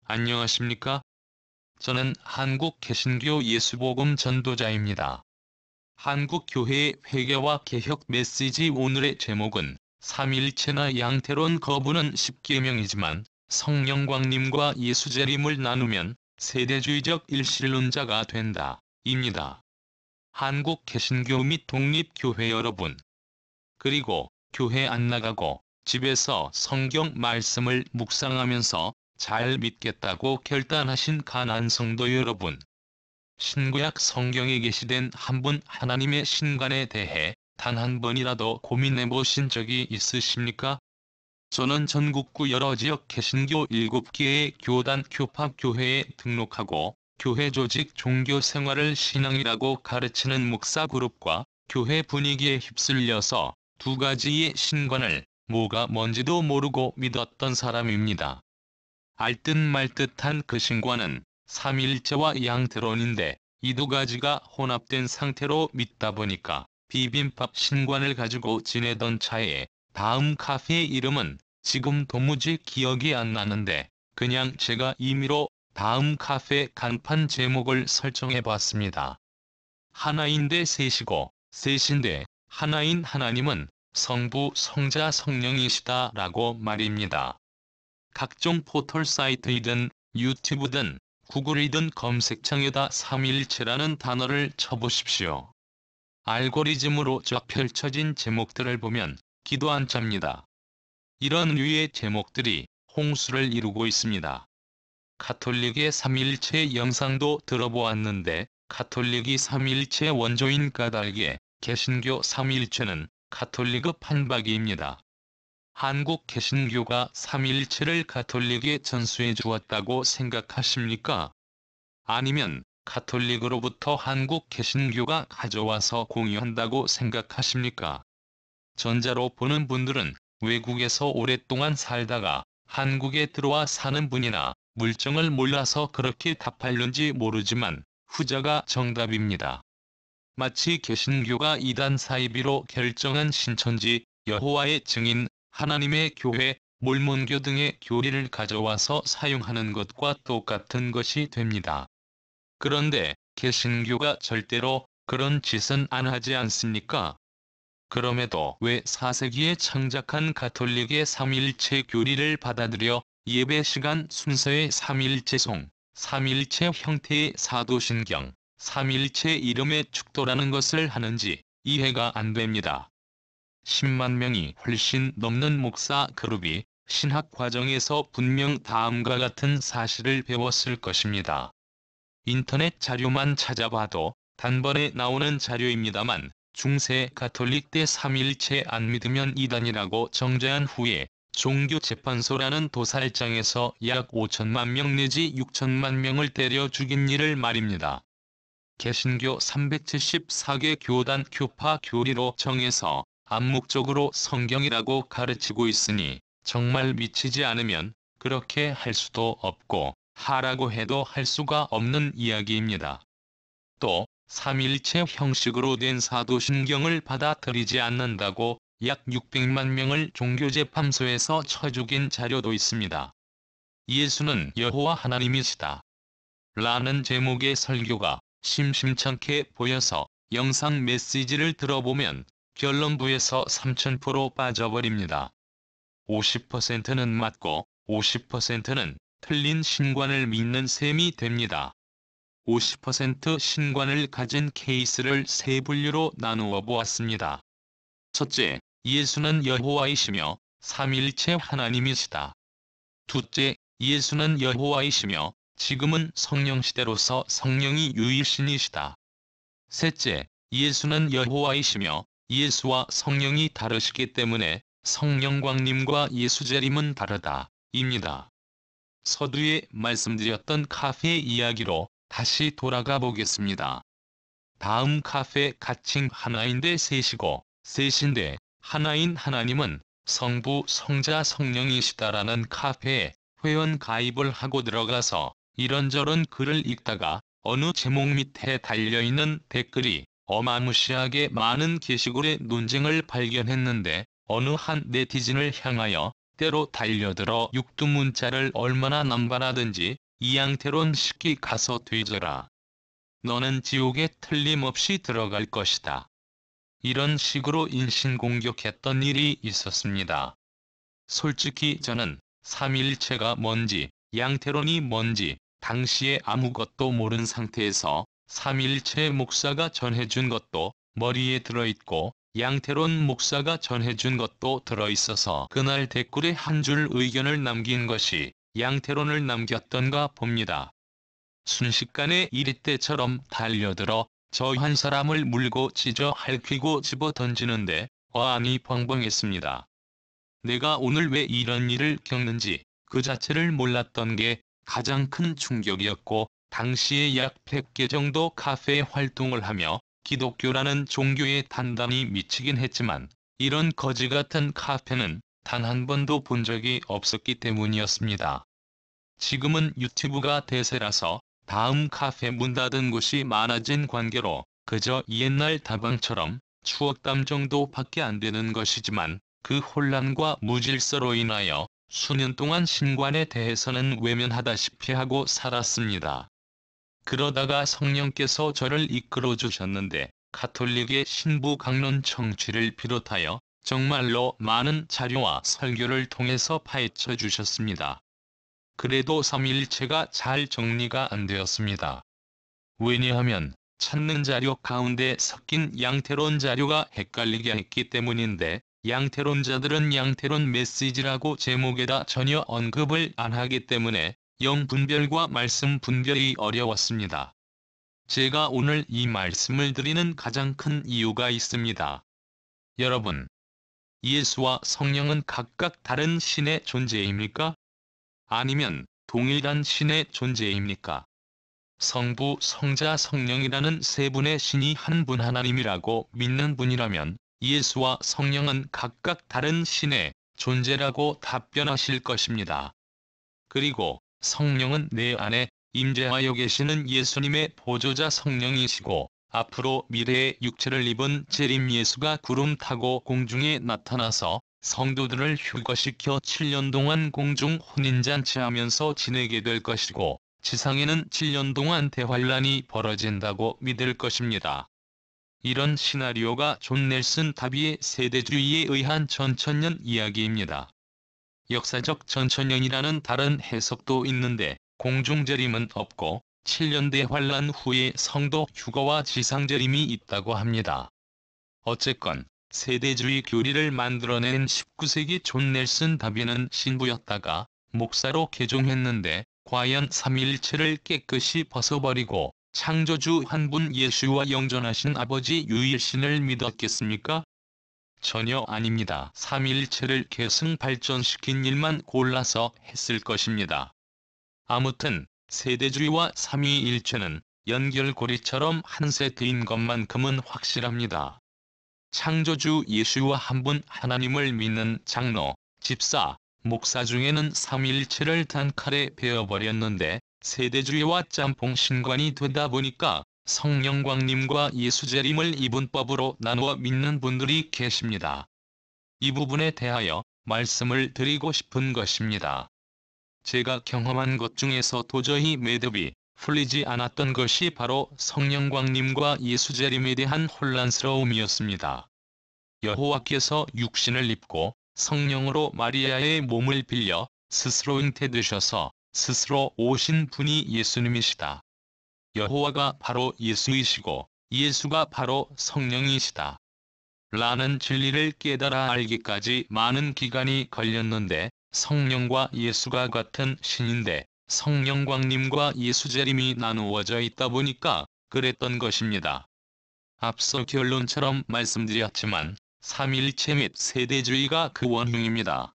안녕하십니까? 저는 한국 개신교 예수복음 전도자입니다. 한국교회의 회개와 개혁 메시지. 오늘의 제목은 삼위일체나 양태론 거부는 십계명이지만 성령 광림과 예수 재림을 나누면 세대주의적 일실론자가 된다 입니다. 한국 개신교 및 독립교회 여러분, 그리고 교회 안 나가고 집에서 성경 말씀을 묵상하면서 잘 믿겠다고 결단하신 가난 성도 여러분, 신구약 성경에 계시된 한 분 하나님의 신관에 대해 단 한 번이라도 고민해 보신 적이 있으십니까? 저는 전국구 여러 지역 개신교 7개의 교단 교파교회에 등록하고 교회 조직 종교 생활을 신앙이라고 가르치는 목사 그룹과 교회 분위기에 휩쓸려서 두 가지의 신관을 뭐가 뭔지도 모르고 믿었던 사람입니다. 알듯 말듯한 그 신관은 삼위일체와 양태론인데 이 두 가지가 혼합된 상태로 믿다 보니까 비빔밥 신관을 가지고 지내던 차에 다음 카페의 이름은 지금 도무지 기억이 안 나는데 그냥 제가 임의로 다음 카페 간판 제목을 설정해 봤습니다. 하나인데 셋이고 셋인데 하나인 하나님은 성부, 성자, 성령이시다 라고 말입니다. 각종 포털 사이트이든 유튜브든 구글이든 검색창에다 삼위일체라는 단어를 쳐보십시오. 알고리즘으로 쫙 펼쳐진 제목들을 보면 기도 안 찹니다. 이런 류의 제목들이 홍수를 이루고 있습니다. 가톨릭의 삼위일체 영상도 들어보았는데 가톨릭이 삼위일체 원조인 까닭에 개신교 삼위일체는 가톨릭의 판박이입니다. 한국 개신교가 삼위일체를 가톨릭에 전수해 주었다고 생각하십니까? 아니면 가톨릭으로부터 한국 개신교가 가져와서 공유한다고 생각하십니까? 전자로 보는 분들은 외국에서 오랫동안 살다가 한국에 들어와 사는 분이나 물정을 몰라서 그렇게 답하려는지 모르지만 후자가 정답입니다. 마치 개신교가 이단 사이비로 결정한 신천지, 여호와의 증인, 하나님의 교회, 몰몬교 등의 교리를 가져와서 사용하는 것과 똑같은 것이 됩니다. 그런데 개신교가 절대로 그런 짓은 안 하지 않습니까? 그럼에도 왜 4세기에 창작한 가톨릭의 삼위일체 교리를 받아들여 예배 시간 순서의 삼위일체송, 삼위일체 형태의 사도신경, 삼위일체 이름의 축도라는 것을 하는지 이해가 안 됩니다. 10만 명이 훨씬 넘는 목사 그룹이 신학 과정에서 분명 다음과 같은 사실을 배웠을 것입니다. 인터넷 자료만 찾아봐도 단번에 나오는 자료입니다만 중세 가톨릭 때 삼위일체 안 믿으면 이단이라고 정죄한 후에 종교재판소라는 도살장에서 약 5천만 명 내지 6천만 명을 때려 죽인 일을 말입니다. 개신교 374개 교단 교파 교리로 정해서 암묵적으로 성경이라고 가르치고 있으니 정말 미치지 않으면 그렇게 할 수도 없고 하라고 해도 할 수가 없는 이야기입니다. 또 삼위일체 형식으로 된 사도신경을 받아들이지 않는다고 약 600만 명을 종교재판소에서 쳐 죽인 자료도 있습니다. 예수는 여호와 하나님이시다 라는 제목의 설교가 심심찮게 보여서 영상 메시지를 들어보면 결론부에서 3000% 빠져버립니다. 50%는 맞고 50%는 틀린 신관을 믿는 셈이 됩니다. 50% 신관을 가진 케이스를 세 분류로 나누어 보았습니다. 첫째, 예수는 여호와이시며 삼위일체 하나님이시다. 둘째, 예수는 여호와이시며 지금은 성령시대로서 성령이 유일신이시다. 셋째, 예수는 여호와이시며 예수와 성령이 다르시기 때문에 성령 광림과 예수 재림은 다르다 입니다. 서두에 말씀드렸던 카페 이야기로 다시 돌아가 보겠습니다. 다음 카페 가칭 하나인데 셋이고 셋인데 하나인 하나님은 성부, 성자, 성령이시다라는 카페에 회원 가입을 하고 들어가서 이런저런 글을 읽다가 어느 제목 밑에 달려있는 댓글이 어마무시하게 많은 게시글의 논쟁을 발견했는데 어느 한 네티즌을 향하여 때로 달려들어 육두문자를 얼마나 남발하든지 이 양태론 시키 가서 뒤져라. 너는 지옥에 틀림없이 들어갈 것이다. 이런 식으로 인신공격했던 일이 있었습니다. 솔직히 저는 삼위일체가 뭔지, 양태론이 뭔지 당시에 아무것도 모른 상태에서 삼위일체 목사가 전해준 것도 머리에 들어있고 양태론 목사가 전해준 것도 들어있어서 그날 댓글에 한 줄 의견을 남긴 것이 양태론을 남겼던가 봅니다. 순식간에 이리떼처럼 달려들어 저 한 사람을 물고 찢어 핥히고 집어 던지는데 어안이 벙벙했습니다. 내가 오늘 왜 이런 일을 겪는지 그 자체를 몰랐던 게 가장 큰 충격이었고, 당시에 약 100개 정도 카페 활동을 하며 기독교라는 종교에 단단히 미치긴 했지만 이런 거지 같은 카페는 단 한 번도 본 적이 없었기 때문이었습니다. 지금은 유튜브가 대세라서 다음 카페 문 닫은 곳이 많아진 관계로 그저 옛날 다방처럼 추억담 정도밖에 안 되는 것이지만 그 혼란과 무질서로 인하여 수년 동안 신관에 대해서는 외면하다시피 하고 살았습니다. 그러다가 성령께서 저를 이끌어 주셨는데 가톨릭의 신부 강론 청취를 비롯하여 정말로 많은 자료와 설교를 통해서 파헤쳐 주셨습니다. 그래도 삼위일체가 잘 정리가 안 되었습니다. 왜냐하면 찾는 자료 가운데 섞인 양태론 자료가 헷갈리게 했기 때문인데, 양태론자들은 양태론 메시지라고 제목에다 전혀 언급을 안 하기 때문에 영 분별과 말씀 분별이 어려웠습니다. 제가 오늘 이 말씀을 드리는 가장 큰 이유가 있습니다. 여러분, 예수와 성령은 각각 다른 신의 존재입니까? 아니면 동일한 신의 존재입니까? 성부, 성자, 성령이라는 세 분의 신이 한 분 하나님이라고 믿는 분이라면 예수와 성령은 각각 다른 신의 존재라고 답변하실 것입니다. 그리고 성령은 내 안에 임재하여 계시는 예수님의 보조자 성령이시고, 앞으로 미래의 육체를 입은 재림 예수가 구름 타고 공중에 나타나서 성도들을 휴거시켜 7년 동안 공중 혼인잔치하면서 지내게 될 것이고, 지상에는 7년 동안 대환란이 벌어진다고 믿을 것입니다. 이런 시나리오가 존 넬슨 다비의 세대주의에 의한 전천년 이야기입니다. 역사적 전천년이라는 다른 해석도 있는데 공중재림은 없고 7년 대환란 후에 성도 휴거와 지상재림이 있다고 합니다. 어쨌건 세대주의 교리를 만들어낸 19세기 존 넬슨 다비는 신부였다가 목사로 개종했는데 과연 삼위일체를 깨끗이 벗어버리고 창조주 한 분 예수와 영존하신 아버지 유일신을 믿었겠습니까? 전혀 아닙니다. 삼위일체를 계승 발전시킨 일만 골라서 했을 것입니다. 아무튼 세대주의와 삼위일체는 연결고리처럼 한 세트인 것만큼은 확실합니다. 창조주 예수와 한 분 하나님을 믿는 장로, 집사, 목사 중에는 삼위일체를 단칼에 베어버렸는데 세대주의와 짬뽕 신관이 되다 보니까 성령광림과 예수재림을 이분법으로 나누어 믿는 분들이 계십니다. 이 부분에 대하여 말씀을 드리고 싶은 것입니다. 제가 경험한 것 중에서 도저히 매듭이 풀리지 않았던 것이 바로 성령광림과 예수재림에 대한 혼란스러움이었습니다. 여호와께서 육신을 입고 성령으로 마리아의 몸을 빌려 스스로 잉태되셔서 스스로 오신 분이 예수님이시다. 여호와가 바로 예수이시고 예수가 바로 성령이시다. 라는 진리를 깨달아 알기까지 많은 기간이 걸렸는데, 성령과 예수가 같은 신인데 성령광림과 예수재림이 나누어져 있다 보니까 그랬던 것입니다. 앞서 결론처럼 말씀드렸지만 삼위일체 및 세대주의가 그 원흉입니다.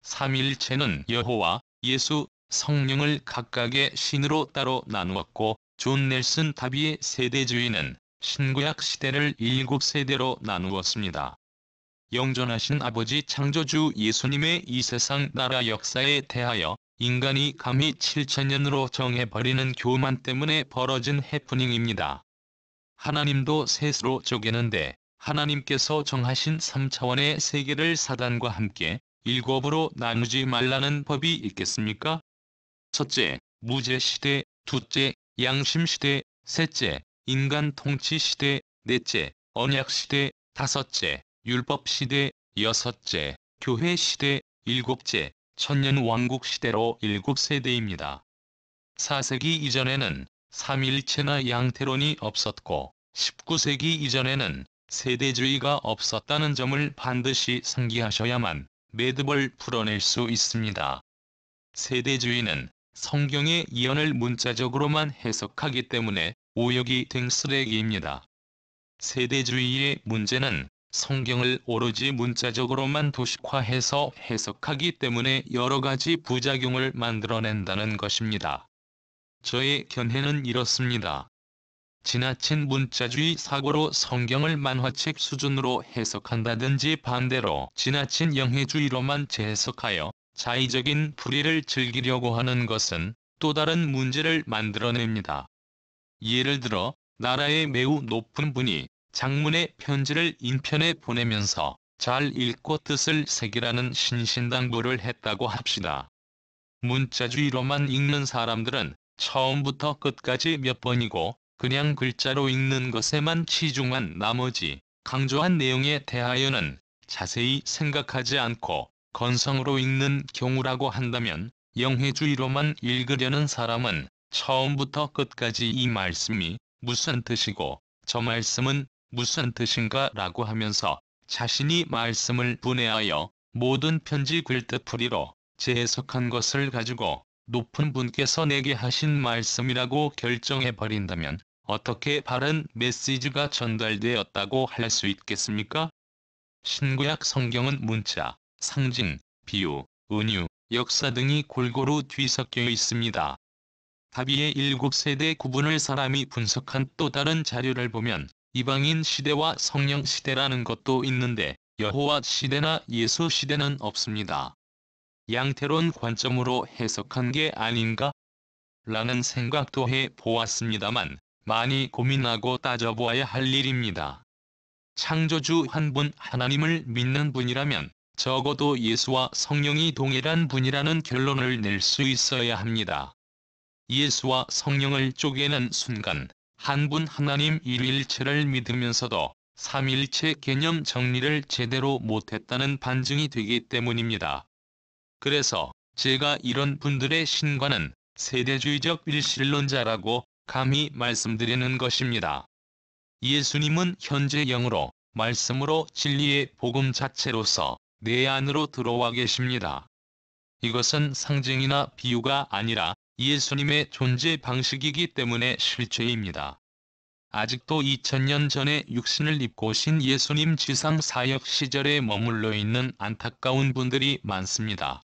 삼위일체는 여호와, 예수, 성령을 각각의 신으로 따로 나누었고, 존 넬슨 다비의 세대주의는 신구약 시대를 7세대로 나누었습니다. 영존하신 아버지 창조주 예수님의 이 세상 나라 역사에 대하여 인간이 감히 7000년으로 정해버리는 교만 때문에 벌어진 해프닝입니다. 하나님도 셋으로 쪼개는데 하나님께서 정하신 3차원의 세계를 사단과 함께 일곱으로 나누지 말라는 법이 있겠습니까? 첫째, 무제시대, 둘째, 양심시대, 셋째, 인간 통치시대, 넷째, 언약시대, 다섯째, 율법시대, 여섯째, 교회시대, 일곱째, 천년왕국시대로 7세대입니다. 4세기 이전에는 삼위일체나 양태론이 없었고 19세기 이전에는 세대주의가 없었다는 점을 반드시 상기하셔야만 매듭을 풀어낼 수 있습니다. 세대주의는 성경의 예언을 문자적으로만 해석하기 때문에 오역이 된 쓰레기입니다. 세대주의의 문제는 성경을 오로지 문자적으로만 도식화해서 해석하기 때문에 여러 가지 부작용을 만들어낸다는 것입니다. 저의 견해는 이렇습니다. 지나친 문자주의 사고로 성경을 만화책 수준으로 해석한다든지 반대로 지나친 영해주의로만 재해석하여 자의적인 불의를 즐기려고 하는 것은 또 다른 문제를 만들어냅니다. 예를 들어 나라의 매우 높은 분이 장문의 편지를 인편에 보내면서 잘 읽고 뜻을 새기라는 신신당부를 했다고 합시다. 문자주의로만 읽는 사람들은 처음부터 끝까지 몇 번이고 그냥 글자로 읽는 것에만 치중한 나머지 강조한 내용에 대하여는 자세히 생각하지 않고 건성으로 읽는 경우라고 한다면 영해주의로만 읽으려는 사람은 처음부터 끝까지 이 말씀이 무슨 뜻이고 저 말씀은 무슨 뜻인가 라고 하면서 자신이 말씀을 분해하여 모든 편지 글뜻풀이로 재해석한 것을 가지고 높은 분께서 내게 하신 말씀이라고 결정해버린다면 어떻게 바른 메시지가 전달되었다고 할 수 있겠습니까? 신구약 성경은 문자, 상징, 비유, 은유, 역사 등이 골고루 뒤섞여 있습니다. 다비의 7세대 구분을 사람이 분석한 또 다른 자료를 보면 이방인 시대와 성령 시대라는 것도 있는데 여호와 시대나 예수 시대는 없습니다. 양태론 관점으로 해석한 게 아닌가? 라는 생각도 해 보았습니다만 많이 고민하고 따져보아야 할 일입니다. 창조주 한 분 하나님을 믿는 분이라면 적어도 예수와 성령이 동일한 분이라는 결론을 낼 수 있어야 합니다. 예수와 성령을 쪼개는 순간 한 분 하나님 일일체를 믿으면서도 삼일체 개념 정리를 제대로 못했다는 반증이 되기 때문입니다. 그래서 제가 이런 분들의 신과는 세대주의적 일실론자라고 감히 말씀드리는 것입니다. 예수님은 현재 영으로, 말씀으로 진리의 복음 자체로서 내 안으로 들어와 계십니다. 이것은 상징이나 비유가 아니라 예수님의 존재 방식이기 때문에 실체입니다. 아직도 2000년 전에 육신을 입고 오신 예수님 지상 사역 시절에 머물러 있는 안타까운 분들이 많습니다.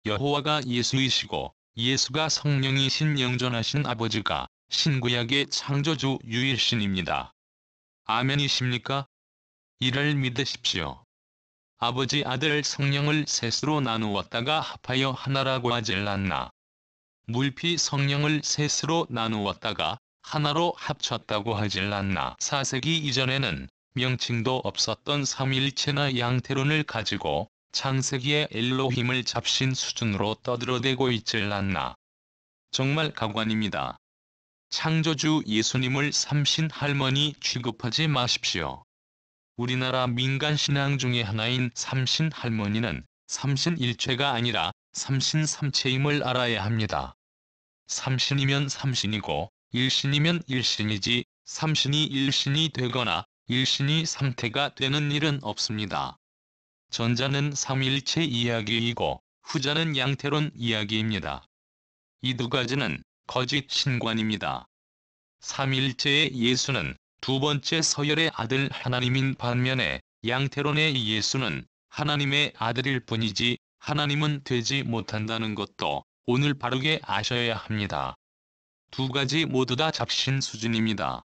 여호와가 예수이시고 예수가 성령이신 영존하신 아버지가 신구약의 창조주 유일신입니다. 아멘이십니까? 이를 믿으십시오. 아버지 아들 성령을 셋으로 나누었다가 합하여 하나라고 하질 않나. 물피 성령을 셋으로 나누었다가 하나로 합쳤다고 하질 않나. 4세기 이전에는 명칭도 없었던 삼위일체나 양태론을 가지고 창세기의 엘로힘을 잡신 수준으로 떠들어대고 있질 않나. 정말 가관입니다. 창조주 예수님을 삼신 할머니 취급하지 마십시오. 우리나라 민간 신앙 중에 하나인 삼신 할머니는 삼신일체가 아니라 삼신삼체임을 알아야 합니다. 삼신이면 삼신이고 일신이면 일신이지 삼신이 일신이 되거나 일신이 삼태가 되는 일은 없습니다. 전자는 삼일체 이야기이고 후자는 양태론 이야기입니다. 이 두 가지는 거짓 신관입니다. 삼일체의 예수는 두 번째 서열의 아들 하나님인 반면에 양태론의 예수는 하나님의 아들일 뿐이지 하나님은 되지 못한다는 것도 오늘 바르게 아셔야 합니다. 두 가지 모두 다 잡신 수준입니다.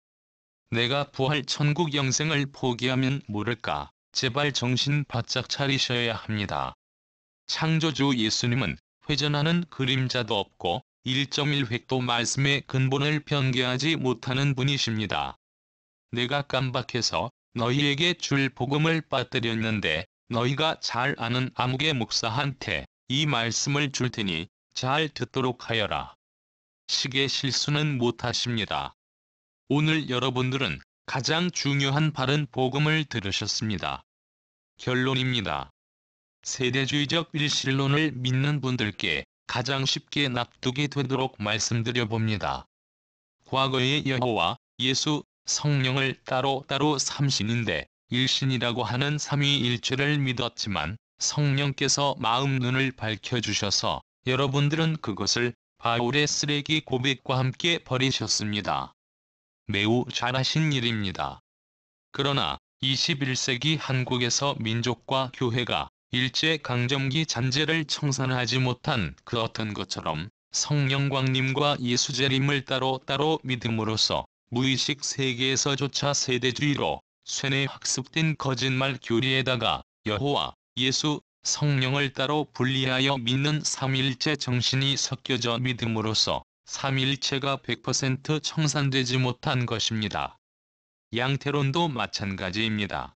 내가 부활 천국 영생을 포기하면 모를까, 제발 정신 바짝 차리셔야 합니다. 창조주 예수님은 회전하는 그림자도 없고 1.1획도 말씀의 근본을 변개하지 못하는 분이십니다. 내가 깜박해서 너희에게 줄 복음을 빠뜨렸는데 너희가 잘 아는 아무개 목사한테 이 말씀을 줄 테니 잘 듣도록 하여라. 시계 실수는 못하십니다. 오늘 여러분들은 가장 중요한 바른 복음을 들으셨습니다. 결론입니다. 세대주의적 일신론을 믿는 분들께 가장 쉽게 납득이 되도록 말씀드려 봅니다. 과거의 여호와, 예수, 성령을 따로따로 삼신인데 일신이라고 하는 삼위일체를 믿었지만 성령께서 마음 눈을 밝혀주셔서 여러분들은 그것을 바울의 쓰레기 고백과 함께 버리셨습니다. 매우 잘하신 일입니다. 그러나 21세기 한국에서 민족과 교회가 일제강점기 잔재를 청산하지 못한 그 어떤 것처럼 성령 광림과 예수 재림을 따로따로 믿음으로써 무의식 세계에서조차 세대주의로 쇠뇌 학습된 거짓말 교리에다가 여호와, 예수, 성령을 따로 분리하여 믿는 삼위일체 정신이 섞여져 믿음으로써 삼위일체가 100% 청산되지 못한 것입니다. 양태론도 마찬가지입니다.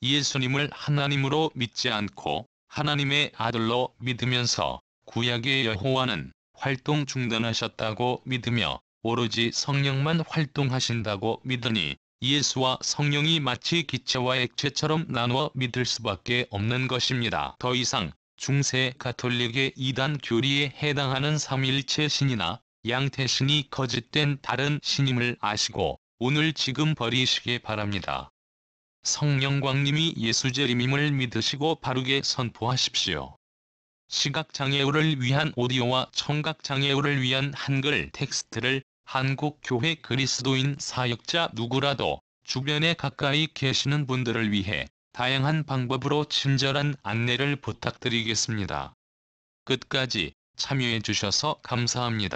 예수님을 하나님으로 믿지 않고 하나님의 아들로 믿으면서 구약의 여호와는 활동 중단하셨다고 믿으며 오로지 성령만 활동하신다고 믿으니 예수와 성령이 마치 기체와 액체처럼 나누어 믿을 수밖에 없는 것입니다. 더 이상 중세 가톨릭의 이단 교리에 해당하는 삼위일체 신이나 양태신이 거짓된 다른 신임을 아시고 오늘 지금 버리시기 바랍니다. 성령 광림이 예수 재림임을 믿으시고 바르게 선포하십시오. 시각장애우를 위한 오디오와 청각장애우를 위한 한글 텍스트를 한국교회 그리스도인 사역자 누구라도 주변에 가까이 계시는 분들을 위해 다양한 방법으로 친절한 안내를 부탁드리겠습니다. 끝까지 참여해 주셔서 감사합니다.